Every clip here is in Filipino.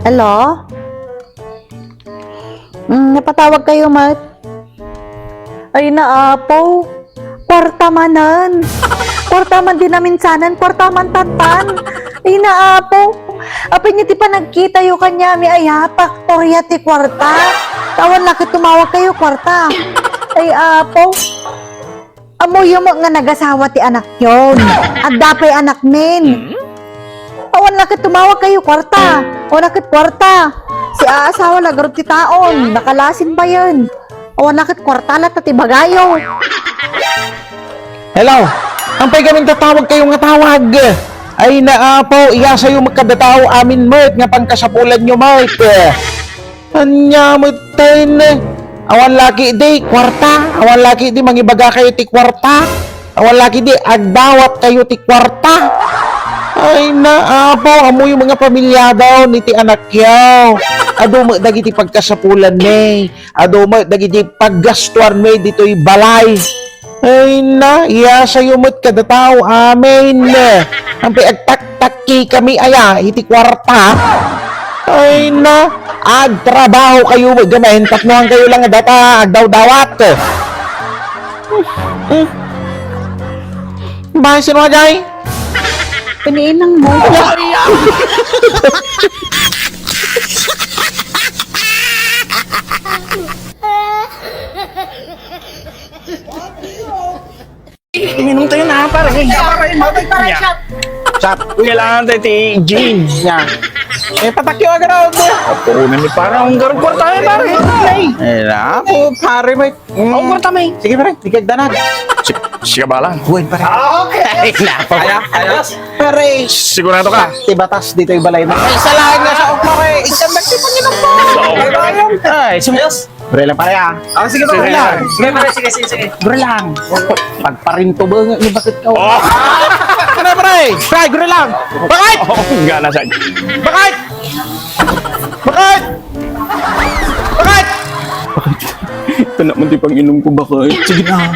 Hello? Napatawag kayo, Mat? Ay, naapaw. Kwarta manan. Kwarta man din namin sanan. Kwarta man tatan. Ay, naapaw. Apin niyo ti pa nagkita yung kanya. May ayapak. Torya ti kwarta. Tawan lakit tumawag kayo, kwarta. Ay, apaw. Amoy mo nga nagasawa ti anak yon. At dapay anak min. Tawan lakit tumawag kayo, kwarta. O lakit kwarta. Si aasawa lagarot ti taon. Nakalasin pa yun. O lakit kwarta lat ti bagayo. Hello? Ampay kaming tatawag kayo nga tawag. Ay naapaw, iya sa'yo magkadataw amin mo't nga pangkasapulan nyo mo't. Anya mo't tayo awan laki di kwarta. Awan laki di mangibaga kayo ti kwarta. Awan laki di agdawat kayo ti kwarta. Ay naapaw, amo yung mga pamilya daw ni ti anak yaw. Ado mo dagiti pagkasapulan may. Ado mo dagiti paggastuan may dito'y balay. Ay na, iya sa'yo mo't kadatao amin. Ampi agtak-taki kami aya, iti kwarta. Ay na, agtrabaho kayo mo, ganahin tatnuhan kayo lang data, agdaw-dawat. Bakit sino jay? Piniinang mo. Minum tayo na, pare. Sap, kailangan tayo ti Jean. Yan. Patakyo agad ako. Ako na ni parang garong kwarta yan, pare. Eh, ako, pare, may. Ako kwarta, may. Sige, pare, tigag danag. Sige ba lang? Buwan pa rin. Okay. Kaya. Pare, Sigurado ka? tibatas dito yung balay na. Ay, salahin nga sa okma kay. Isang nagsipanginom po. Ay, sumiyos. Bre lang pare ah. Sige, Bre lang. Sige. Bre lang. Pagparinto ba nga, bakit ka? Oh! Ano pare? Pare, bre lang. Bakit? Oh, gana siya. Bakit? Bakit? Bakit? Ito naman di pang inom ko bakit? Sige na.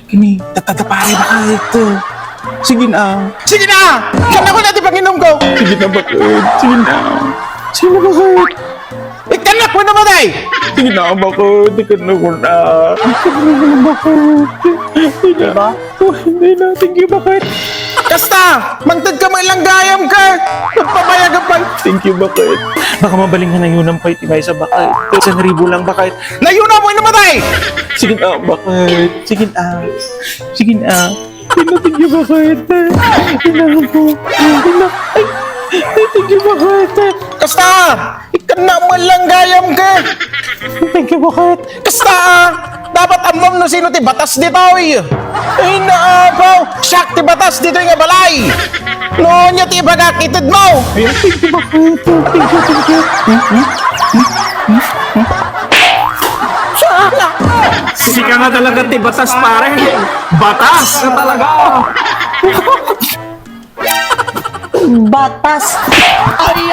Kini, tatatapari bakit? Sige na. Sige na! Saan ako natin panginom ko? Sige na bakit? Sige na. Sige na bakit? Ikanak mo naman ay! Sige na bakit? Ikan na ko na. Sige na bakit? Hindi na. Oh, hindi na. Thank you bakit? Kasta! Mangtad ka lang gayam ka! Magpabayag pa! Thank you bakit? Baka mabaling na yun ang fight ibay sa bakit. 1,000 lang bakit? Layuna mo namatay! Sige na bakit? Sige na. Sige na. Thank you bakit? Kailangan ko. Thank you bakit? Kasta! Ikan na mo lang gayam ka! Thank you bakit? Kasta! Dapat amam no sino ti batas dito eh! Ay naapaw! Siyak ti batas dito nga balay! Noon niya ti bagakitid mo! Ayun, thank you bakit? Thank you. Sana! Sika nga talaga ti batas pare. Batas na talaga. Batas. Ay!